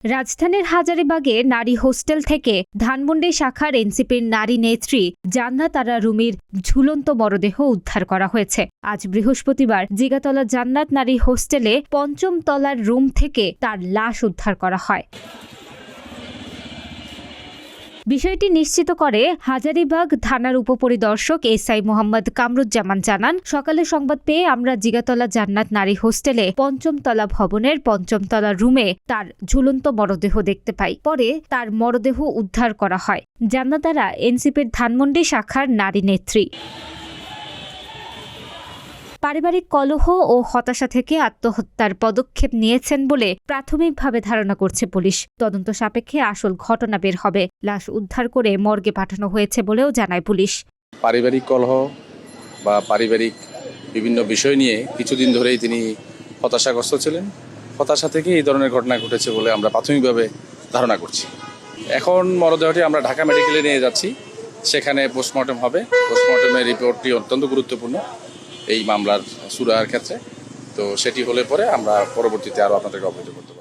রাজধানীর হাজারীবাগে নারী হোস্টেল থেকে ধানমন্ডি শাখার এনসিপির নারী নেত্রী জান্নাত আরা রুমির ঝুলন্ত মরদেহ উদ্ধার করা হয়েছে। আজ বৃহস্পতিবার জিগাতলা জান্নাত নারী হোস্টেলে ৫ম তলার রুম থেকে তার লাশ উদ্ধার করা হয়। বিষয়টি নিশ্চিত করে হাজারীবাগ থানার উপপরিদর্শক এসআই মোহাম্মদ কামরুজ্জামান জানান, সকালে সংবাদ পেয়ে আমরা জিগাতলা জান্নাত নারী হোস্টেলে ৫ম তলা ভবনের ৫ম তলা রুমে তার ঝুলন্ত মরদেহ দেখতে পাই। পরে তার মরদেহ উদ্ধার করা হয়। জান্নাত আরা এনসিপির ধানমন্ডি শাখার নারী নেত্রী। পারিবারিক কলহ ও হতাশা থেকে আত্মহত্যার পদক্ষেপ নিয়েছেন বলে প্রাথমিকভাবে ধারণা করছে পুলিশ। তদন্ত সাপেক্ষে আসল ঘটনা বের হবে। লাশ উদ্ধার করে মর্গে পাঠানো হয়েছে বলেও জানায় পুলিশ। পারিবারিক কলহ বা পারিবারিক বিভিন্ন বিষয় নিয়ে কিছুদিন ধরেই তিনি হতাশাগ্রস্ত ছিলেন। হতাশা থেকে এই ধরনের ঘটনা ঘটেছে বলে আমরা প্রাথমিকভাবে ধারণা করছি। এখন মরদেহটি আমরা ঢাকা মেডিকেলে নিয়ে যাচ্ছি, সেখানে পোস্টমর্টেম হবে। পোস্টমর্টেমের রিপোর্টটি অত্যন্ত গুরুত্বপূর্ণ এই মামলার সুরাহার ক্ষেত্রে। তো সেটি হলে পরে আমরা পরবর্তীতে আরও আপনাদেরকে অবহিত করতে পারব।